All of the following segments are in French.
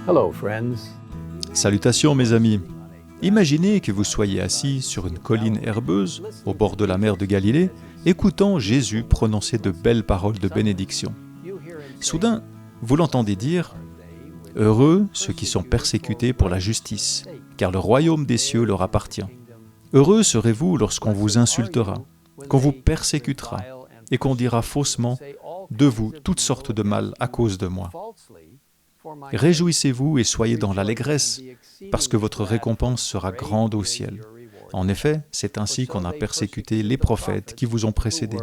Hello, friends. Salutations mes amis. Imaginez que vous soyez assis sur une colline herbeuse, au bord de la mer de Galilée, écoutant Jésus prononcer de belles paroles de bénédiction. Soudain, vous l'entendez dire « Heureux ceux qui sont persécutés pour la justice, car le royaume des cieux leur appartient. Heureux serez-vous lorsqu'on vous insultera, qu'on vous persécutera, et qu'on dira faussement de vous toutes sortes de mal à cause de moi. Réjouissez-vous et soyez dans l'allégresse, parce que votre récompense sera grande au ciel. En effet, c'est ainsi qu'on a persécuté les prophètes qui vous ont précédés. »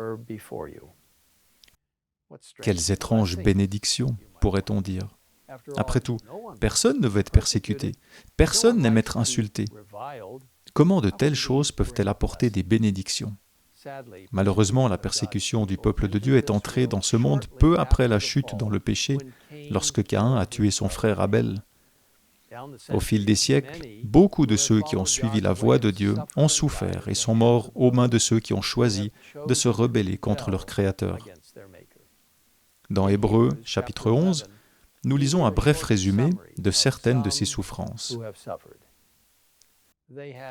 Quelles étranges bénédictions, pourrait-on dire. Après tout, personne ne veut être persécuté, personne n'aime être insulté. Comment de telles choses peuvent-elles apporter des bénédictions? Malheureusement, la persécution du peuple de Dieu est entrée dans ce monde peu après la chute dans le péché, lorsque Caïn a tué son frère Abel. Au fil des siècles, beaucoup de ceux qui ont suivi la voie de Dieu ont souffert et sont morts aux mains de ceux qui ont choisi de se rebeller contre leur Créateur. Dans Hébreux, chapitre 11, nous lisons un bref résumé de certaines de ces souffrances.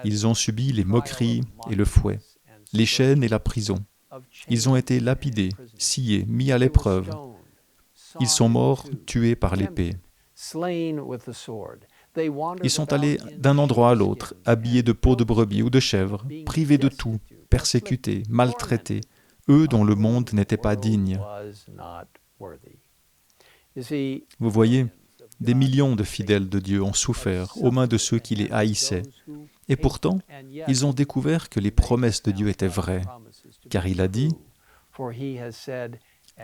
Ils ont subi les moqueries et le fouet, les chaînes et la prison. Ils ont été lapidés, sciés, mis à l'épreuve. Ils sont morts, tués par l'épée. Ils sont allés d'un endroit à l'autre, habillés de peaux de brebis ou de chèvres, privés de tout, persécutés, maltraités, eux dont le monde n'était pas digne. Vous voyez, des millions de fidèles de Dieu ont souffert aux mains de ceux qui les haïssaient. Et pourtant, ils ont découvert que les promesses de Dieu étaient vraies, car il a dit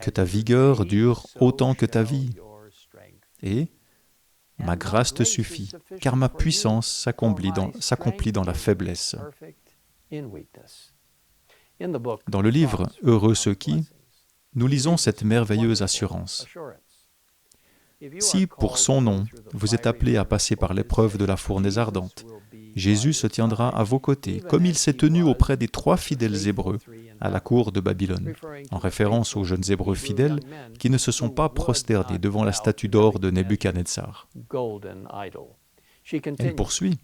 que ta vigueur dure autant que ta vie. Et ma grâce te suffit, car ma puissance s'accomplit dans la faiblesse. Dans le livre « Heureux ceux qui », nous lisons cette merveilleuse assurance. Si, pour son nom, vous êtes appelés à passer par l'épreuve de la fournaise ardente, Jésus se tiendra à vos côtés, comme il s'est tenu auprès des 3 fidèles Hébreux à la cour de Babylone, en référence aux jeunes Hébreux fidèles qui ne se sont pas prosternés devant la statue d'or de Nebuchadnezzar. Elle poursuit.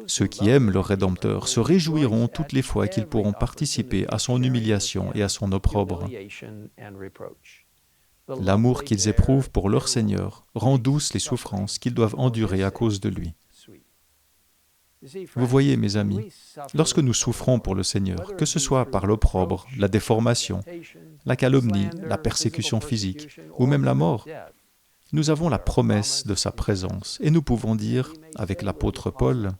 Ceux qui aiment leur Rédempteur se réjouiront toutes les fois qu'ils pourront participer à son humiliation et à son opprobre. L'amour qu'ils éprouvent pour leur Seigneur rend douces les souffrances qu'ils doivent endurer à cause de lui. Vous voyez, mes amis, lorsque nous souffrons pour le Seigneur, que ce soit par l'opprobre, la déformation, la calomnie, la persécution physique ou même la mort, nous avons la promesse de sa présence et nous pouvons dire, avec l'apôtre Paul,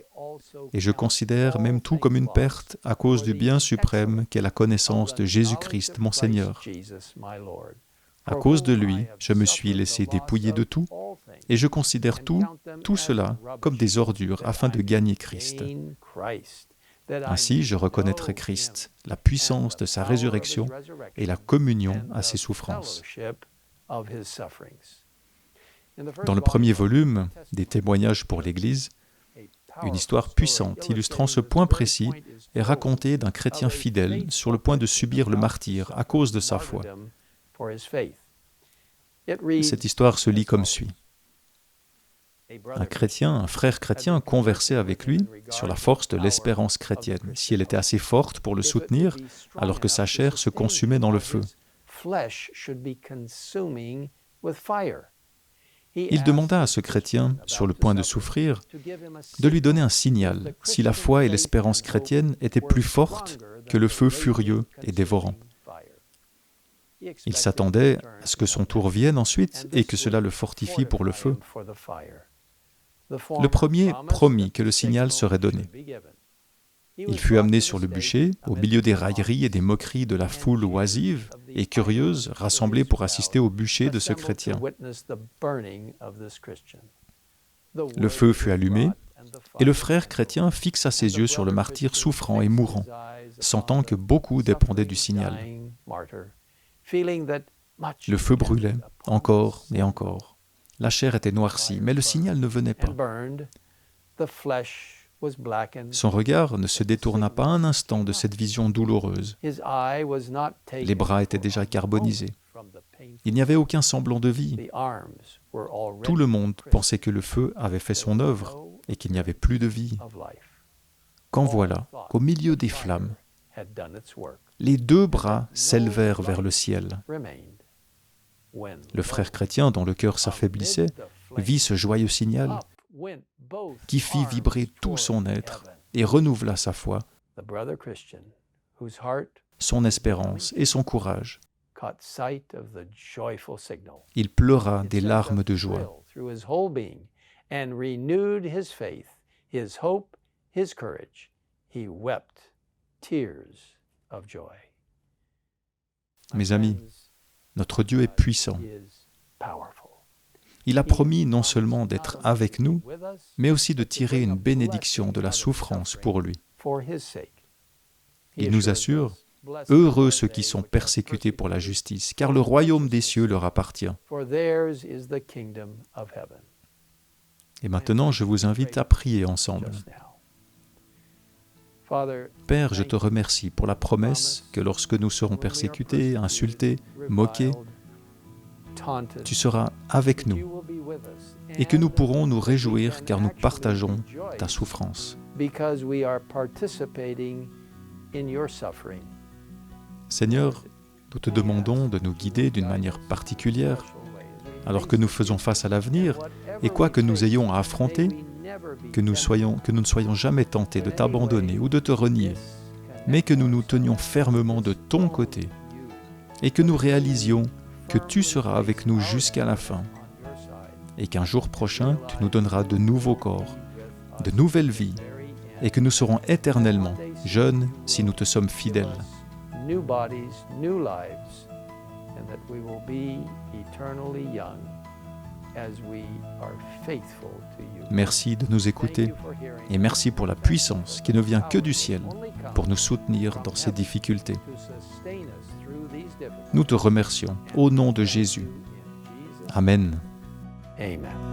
« Et je considère même tout comme une perte à cause du bien suprême qu'est la connaissance de Jésus-Christ, mon Seigneur. À cause de lui, je me suis laissé dépouiller de tout, et je considère tout cela comme des ordures afin de gagner Christ. Ainsi, je reconnaîtrai Christ, la puissance de sa résurrection et la communion à ses souffrances. » Dans le premier volume des témoignages pour l'Église, une histoire puissante illustrant ce point précis est racontée d'un chrétien fidèle sur le point de subir le martyre à cause de sa foi. Cette histoire se lit comme suit. Un frère chrétien conversait avec lui sur la force de l'espérance chrétienne, si elle était assez forte pour le soutenir alors que sa chair se consumait dans le feu. Il demanda à ce chrétien, sur le point de souffrir, de lui donner un signal si la foi et l'espérance chrétienne étaient plus fortes que le feu furieux et dévorant. Il s'attendait à ce que son tour vienne ensuite et que cela le fortifie pour le feu. Le premier promit que le signal serait donné. Il fut amené sur le bûcher, au milieu des railleries et des moqueries de la foule oisive et curieuse rassemblée pour assister au bûcher de ce chrétien. Le feu fut allumé, et le frère chrétien fixa ses yeux sur le martyr souffrant et mourant, sentant que beaucoup dépendait du signal. Le feu brûlait, encore et encore. La chair était noircie, mais le signal ne venait pas. Son regard ne se détourna pas un instant de cette vision douloureuse. Les bras étaient déjà carbonisés. Il n'y avait aucun semblant de vie. Tout le monde pensait que le feu avait fait son œuvre et qu'il n'y avait plus de vie. Quand voilà qu'au milieu des flammes, les deux bras s'élevèrent vers le ciel. Le frère chrétien, dont le cœur s'affaiblissait, vit ce joyeux signal qui fit vibrer tout son être et renouvela sa foi, son espérance et son courage. Il pleura des larmes de joie. Mes amis, notre Dieu est puissant. Il a promis non seulement d'être avec nous, mais aussi de tirer une bénédiction de la souffrance pour lui. Il nous assure, « Heureux ceux qui sont persécutés pour la justice, car le royaume des cieux leur appartient. » Et maintenant, je vous invite à prier ensemble. Père, je te remercie pour la promesse que lorsque nous serons persécutés, insultés, moqués, tu seras avec nous et que nous pourrons nous réjouir car nous partageons ta souffrance. Seigneur, nous te demandons de nous guider d'une manière particulière alors que nous faisons face à l'avenir et quoi que nous ayons à affronter, que nous ne soyons jamais tentés de t'abandonner ou de te renier, mais que nous nous tenions fermement de ton côté et que nous réalisions que tu seras avec nous jusqu'à la fin et qu'un jour prochain, tu nous donneras de nouveaux corps, de nouvelles vies et que nous serons éternellement jeunes si nous te sommes fidèles. Merci de nous écouter et merci pour la puissance qui ne vient que du ciel pour nous soutenir dans ces difficultés. Nous te remercions au nom de Jésus. Amen. Amen.